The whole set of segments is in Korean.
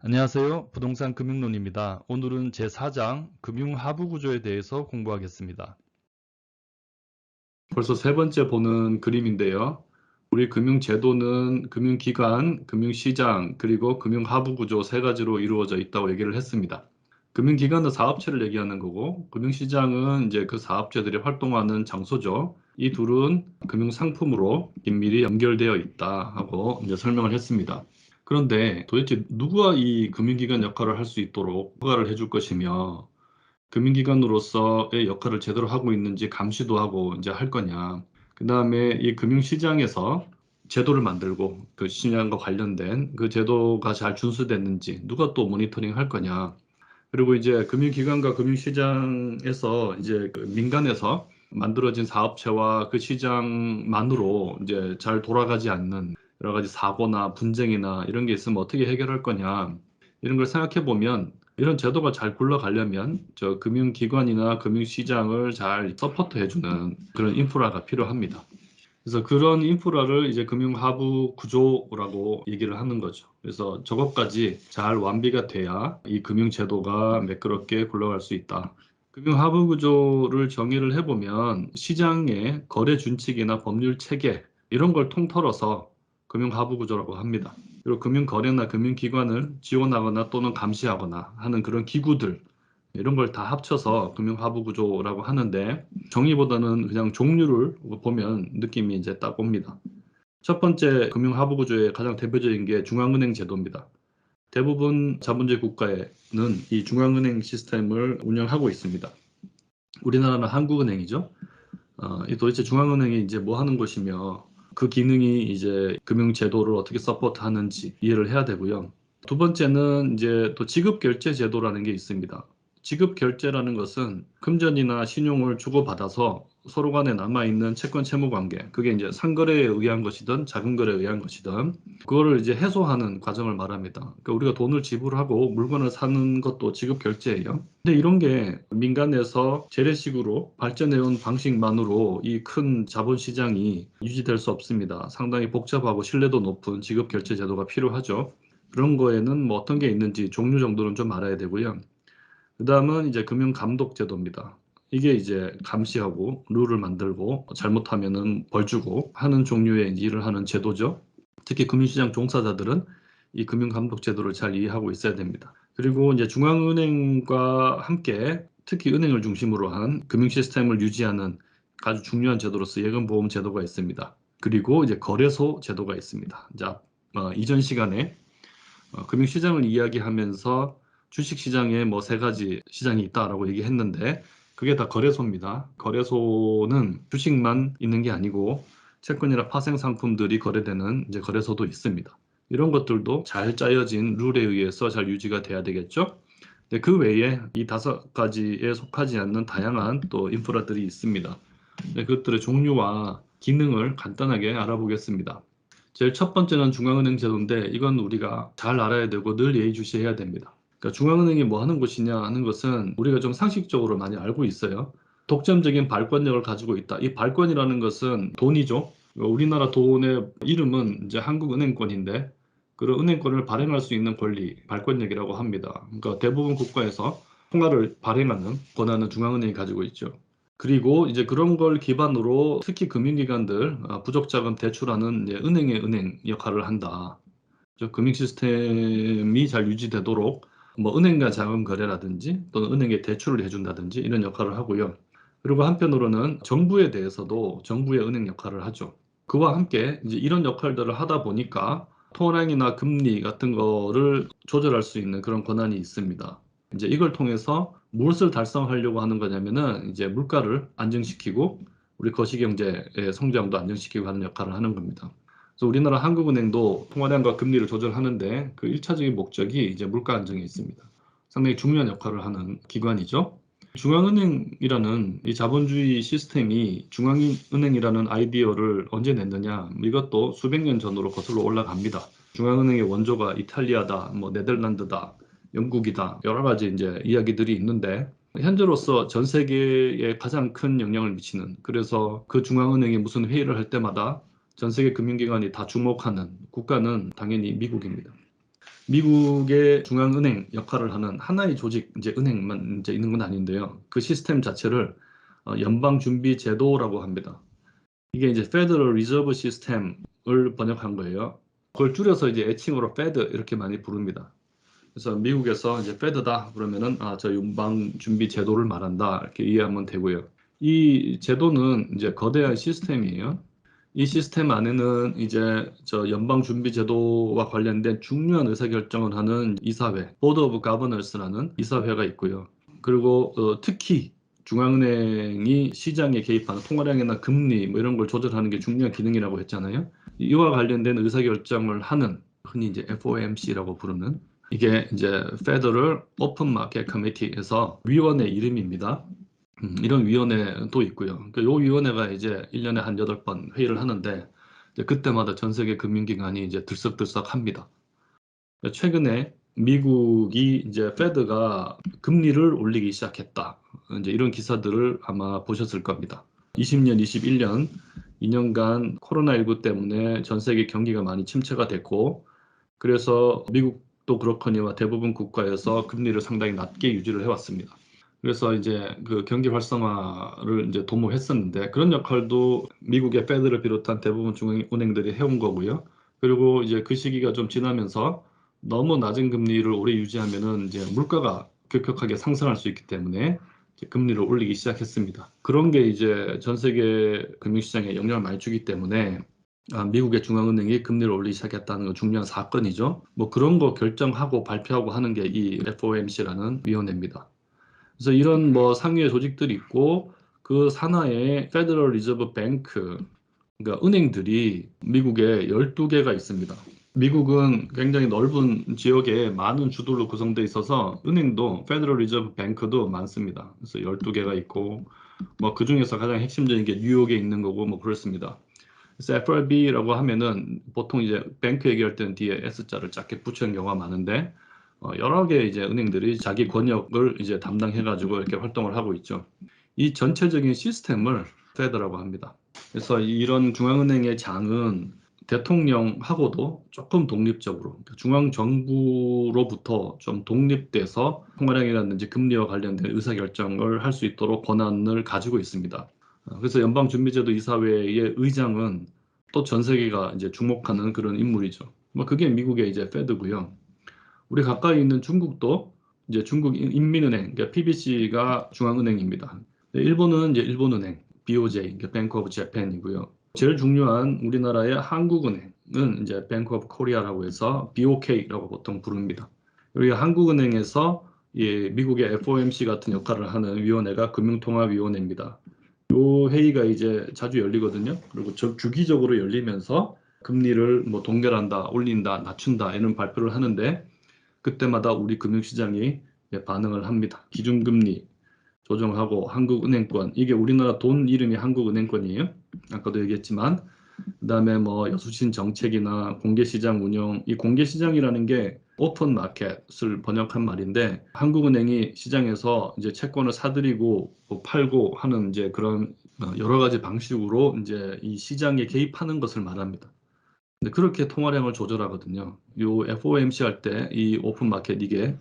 안녕하세요. 부동산 금융론입니다. 오늘은 제4장 금융하부구조에 대해서 공부하겠습니다. 벌써 세 번째 보는 그림인데요. 우리 금융제도는 금융기관, 금융시장, 그리고 금융하부구조 세 가지로 이루어져 있다고 얘기를 했습니다. 금융기관은 사업체를 얘기하는 거고, 금융시장은 이제 그 사업체들이 활동하는 장소죠. 이 둘은 금융상품으로 긴밀히 연결되어 있다 하고 이제 설명을 했습니다. 그런데 도대체 누가 이 금융기관 역할을 할 수 있도록 허가를 해줄 것이며, 금융기관으로서의 역할을 제대로 하고 있는지 감시도 하고 이제 할 거냐. 그 다음에 이 금융시장에서 제도를 만들고 그 시장과 관련된 그 제도가 잘 준수됐는지 누가 또 모니터링 할 거냐. 그리고 이제 금융기관과 금융시장에서 이제 그 민간에서 만들어진 사업체와 그 시장만으로 이제 잘 돌아가지 않는 여러 가지 사고나 분쟁이나 이런 게 있으면 어떻게 해결할 거냐. 이런 걸 생각해 보면 이런 제도가 잘 굴러가려면 저 금융기관이나 금융시장을 잘 서포트 해주는 그런 인프라가 필요합니다. 그래서 그런 인프라를 이제 금융하부 구조라고 얘기를 하는 거죠. 그래서 저것까지 잘 완비가 돼야 이 금융제도가 매끄럽게 굴러갈 수 있다. 금융하부 구조를 정의를 해보면 시장의 거래 준칙이나 법률 체계 이런 걸 통틀어서 금융하부 구조라고 합니다. 그리고 금융거래나 금융기관을 지원하거나 또는 감시하거나 하는 그런 기구들 이런 걸 다 합쳐서 금융하부구조라고 하는데 정의보다는 그냥 종류를 보면 느낌이 이제 딱 옵니다. 첫 번째 금융하부구조의 가장 대표적인 게 중앙은행 제도입니다. 대부분 자본주의 국가에는 이 중앙은행 시스템을 운영하고 있습니다. 우리나라는 한국은행이죠. 이 도대체 중앙은행이 이제 뭐 하는 곳이며 그 기능이 이제 금융제도를 어떻게 서포트하는지 이해를 해야 되고요. 두 번째는 이제 또 지급결제 제도라는 게 있습니다. 지급결제라는 것은 금전이나 신용을 주고받아서 서로 간에 남아있는 채권 채무 관계, 그게 이제 상거래에 의한 것이든 작은 거래에 의한 것이든 그거를 이제 해소하는 과정을 말합니다. 그러니까 우리가 돈을 지불하고 물건을 사는 것도 지급결제예요. 근데 이런 게 민간에서 재래식으로 발전해온 방식만으로 이 큰 자본시장이 유지될 수 없습니다. 상당히 복잡하고 신뢰도 높은 지급결제 제도가 필요하죠. 그런 거에는 뭐 어떤 게 있는지 종류 정도는 좀 알아야 되고요. 그 다음은 이제 금융감독제도입니다. 이게 이제 감시하고 룰을 만들고 잘못하면은 벌 주고 하는 종류의 일을 하는 제도죠. 특히 금융시장 종사자들은 이 금융감독제도를 잘 이해하고 있어야 됩니다. 그리고 이제 중앙은행과 함께 특히 은행을 중심으로 한 금융 시스템을 유지하는 아주 중요한 제도로서 예금보험 제도가 있습니다. 그리고 이제 거래소 제도가 있습니다. 자, 이전 시간에 금융시장을 이야기하면서 주식시장에 뭐 세 가지 시장이 있다라고 얘기했는데 그게 다 거래소입니다. 거래소는 주식만 있는 게 아니고 채권이나 파생 상품들이 거래되는 이제 거래소도 있습니다. 이런 것들도 잘 짜여진 룰에 의해서 잘 유지가 돼야 되겠죠. 근데 그 외에 이 다섯 가지에 속하지 않는 다양한 또 인프라들이 있습니다. 그것들의 종류와 기능을 간단하게 알아보겠습니다. 제일 첫 번째는 중앙은행 제도인데 이건 우리가 잘 알아야 되고 늘 예의주시해야 됩니다. 그러니까 중앙은행이 뭐 하는 곳이냐 하는 것은 우리가 좀 상식적으로 많이 알고 있어요. 독점적인 발권력을 가지고 있다. 이 발권이라는 것은 돈이죠. 우리나라 돈의 이름은 이제 한국은행권인데 그런 은행권을 발행할 수 있는 권리, 발권력이라고 합니다. 그러니까 대부분 국가에서 통화를 발행하는 권한은 중앙은행이 가지고 있죠. 그리고 이제 그런 걸 기반으로 특히 금융기관들 부족 자금 대출하는 이제 은행의 은행 역할을 한다. 금융 시스템이 잘 유지되도록 뭐 은행 간 자금 거래라든지 또는 은행에 대출을 해준다든지 이런 역할을 하고요. 그리고 한편으로는 정부에 대해서도 정부의 은행 역할을 하죠. 그와 함께 이제 이런 역할들을 하다 보니까 통화량이나 금리 같은 거를 조절할 수 있는 그런 권한이 있습니다. 이제 이걸 통해서 무엇을 달성하려고 하는 거냐면은 이제 물가를 안정시키고 우리 거시경제의 성장도 안정시키고 하는 역할을 하는 겁니다. 그래서 우리나라 한국은행도 통화량과 금리를 조절하는데 그 1차적인 목적이 이제 물가 안정에 있습니다. 상당히 중요한 역할을 하는 기관이죠. 중앙은행이라는 이 자본주의 시스템이 중앙은행이라는 아이디어를 언제 냈느냐? 이것도 수백 년 전으로 거슬러 올라갑니다. 중앙은행의 원조가 이탈리아다, 뭐 네덜란드다, 영국이다, 여러 가지 이제 이야기들이 있는데 현재로서 전 세계에 가장 큰 영향을 미치는 그래서 그 중앙은행이 무슨 회의를 할 때마다 전 세계 금융기관이 다 주목하는 국가는 당연히 미국입니다. 미국의 중앙은행 역할을 하는 하나의 조직, 이제 은행만 이제 있는 건 아닌데요. 그 시스템 자체를 연방준비제도라고 합니다. 이게 이제 Federal Reserve System을 번역한 거예요. 그걸 줄여서 이제 애칭으로 Fed 이렇게 많이 부릅니다. 그래서 미국에서 이제 Fed다 그러면은 저 연방준비제도를 말한다 이렇게 이해하면 되고요. 이 제도는 이제 거대한 시스템이에요. 이 시스템 안에는 이제 저 연방준비제도와 관련된 중요한 의사결정을 하는 이사회, Board of Governors라는 이사회가 있고요. 그리고 특히 중앙은행이 시장에 개입하는 통화량이나 금리 뭐 이런 걸 조절하는 게 중요한 기능이라고 했잖아요. 이와 관련된 의사결정을 하는 흔히 이제 FOMC라고 부르는 이게 이제 Federal Open Market Committee에서 위원회 이름입니다. 이런 위원회도 있고요. 그러니까 이 위원회가 이제 1년에 한 8번 회의를 하는데 이제 그때마다 전 세계 금융기관이 이제 들썩들썩 합니다. 그러니까 최근에 미국이 이제 페드가 금리를 올리기 시작했다. 이제 이런 기사들을 아마 보셨을 겁니다. 20년, 21년, 2년간 코로나19 때문에 전 세계 경기가 많이 침체가 됐고 그래서 미국도 그렇거니와 대부분 국가에서 금리를 상당히 낮게 유지를 해왔습니다. 그래서 이제 그 경기 활성화를 이제 도모했었는데 그런 역할도 미국의 페드를 비롯한 대부분 중앙은행들이 해온 거고요. 그리고 이제 그 시기가 좀 지나면서 너무 낮은 금리를 오래 유지하면은 이제 물가가 급격하게 상승할 수 있기 때문에 이제 금리를 올리기 시작했습니다. 그런 게 이제 전 세계 금융시장에 영향을 많이 주기 때문에 미국의 중앙은행이 금리를 올리기 시작했다는 건 중요한 사건이죠. 뭐 그런 거 결정하고 발표하고 하는 게 이 FOMC라는 위원회입니다. 그래서 이런 뭐 상위의 조직들이 있고 그 산하에 Federal Reserve Bank, 그러니까 은행들이 미국에 12개가 있습니다. 미국은 굉장히 넓은 지역에 많은 주들로 구성되어 있어서 은행도 Federal Reserve Bank도 많습니다. 그래서 12개가 있고 뭐 그중에서 가장 핵심적인 게 뉴욕에 있는 거고 뭐 그렇습니다. 그래서 FRB라고 하면은 보통 이제 뱅크 얘기할 때는 뒤에 S자를 작게 붙이는 경우가 많은데 여러 개 이제 은행들이 자기 권역을 이제 담당해가지고 이렇게 활동을 하고 있죠. 이 전체적인 시스템을 페드라고 합니다. 그래서 이런 중앙은행의 장은 대통령하고도 조금 독립적으로 그러니까 중앙정부로부터 좀 독립돼서 통화량이라든지 금리와 관련된 의사결정을 할 수 있도록 권한을 가지고 있습니다. 그래서 연방준비제도 이사회의 의장은 또 전 세계가 이제 주목하는 그런 인물이죠. 뭐 그게 미국의 이제 페드고요. 우리 가까이 있는 중국도 이제 중국 인민은행, 그러니까 PBC가 중앙은행입니다. 일본은 이제 일본은행, BOJ, 그러니까 Bank of Japan이고요. 제일 중요한 우리나라의 한국은행은 이제 Bank of Korea라고 해서 BOK라고 보통 부릅니다. 그리고 한국은행에서 미국의 FOMC 같은 역할을 하는 위원회가 금융통화위원회입니다. 이 회의가 이제 자주 열리거든요. 그리고 주기적으로 열리면서 금리를 뭐 동결한다, 올린다, 낮춘다 이런 발표를 하는데 그때마다 우리 금융시장이 반응을 합니다. 기준금리 조정하고 한국은행권, 이게 우리나라 돈 이름이 한국은행권이에요. 아까도 얘기했지만 그다음에 뭐 여수신 정책이나 공개시장 운영, 이 공개시장이라는 게 오픈 마켓을 번역한 말인데 한국은행이 시장에서 이제 채권을 사들이고 뭐 팔고 하는 이제 그런 여러 가지 방식으로 이제 이 시장에 개입하는 것을 말합니다. 근데 그렇게 통화량을 조절하거든요. 요 FOMC 할 때 이 오픈 마켓 이게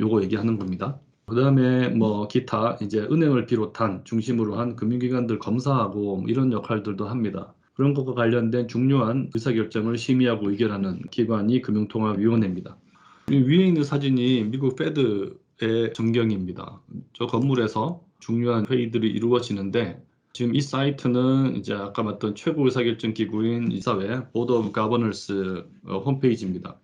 요거 얘기하는 겁니다. 그다음에 뭐 기타 이제 은행을 비롯한 중심으로 한 금융기관들 검사하고 뭐 이런 역할들도 합니다. 그런 것과 관련된 중요한 의사결정을 심의하고 의결하는 기관이 금융통화위원회입니다. 이 위에 있는 사진이 미국 페드의 전경입니다. 저 건물에서 중요한 회의들이 이루어지는데 지금 이 사이트는 이제 아까 봤던 최고 의사결정 기구인 이사회 보드 오브 가버넌스 홈페이지입니다.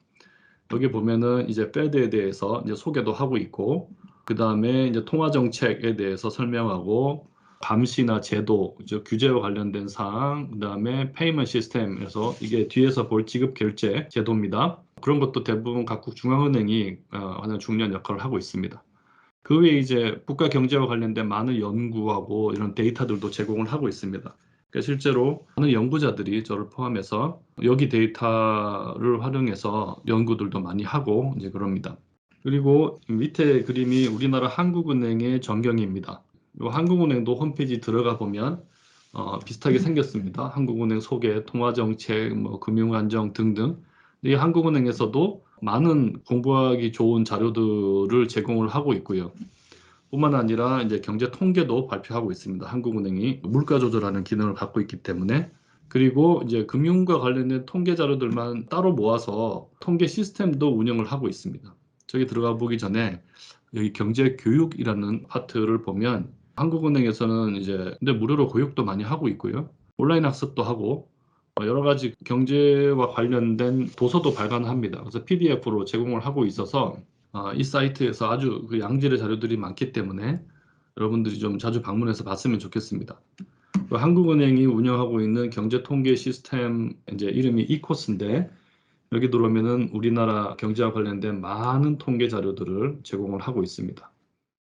여기 보면은 이제 페드에 대해서 이제 소개도 하고 있고 그 다음에 이제 통화 정책에 대해서 설명하고 감시나 제도, 즉 규제와 관련된 사항, 그 다음에 페이먼트 시스템에서 이게 뒤에서 볼 지급 결제 제도입니다. 그런 것도 대부분 각국 중앙은행이 하는 중요한 역할을 하고 있습니다. 그 외에 이제 국가 경제와 관련된 많은 연구하고 이런 데이터들도 제공을 하고 있습니다. 그러니까 실제로 많은 연구자들이 저를 포함해서 여기 데이터를 활용해서 연구들도 많이 하고 이제 그럽니다. 그리고 밑에 그림이 우리나라 한국은행의 전경입니다. 이 한국은행도 홈페이지 들어가 보면 비슷하게 생겼습니다. 한국은행 소개, 통화정책, 뭐 금융안정 등등. 이 한국은행에서도 많은 공부하기 좋은 자료들을 제공을 하고 있고요. 뿐만 아니라 이제 경제 통계도 발표하고 있습니다. 한국은행이 물가 조절하는 기능을 갖고 있기 때문에. 그리고 이제 금융과 관련된 통계 자료들만 따로 모아서 통계 시스템도 운영을 하고 있습니다. 저기 들어가 보기 전에 여기 경제 교육이라는 파트를 보면 한국은행에서는 이제 근데 무료로 교육도 많이 하고 있고요. 온라인 학습도 하고 여러 가지 경제와 관련된 도서도 발간합니다. 그래서 PDF로 제공을 하고 있어서 이 사이트에서 아주 그 양질의 자료들이 많기 때문에 여러분들이 좀 자주 방문해서 봤으면 좋겠습니다. 그 한국은행이 운영하고 있는 경제 통계 시스템 이제 이름이 이코스인데 여기 들어오면은 우리나라 경제와 관련된 많은 통계 자료들을 제공을 하고 있습니다.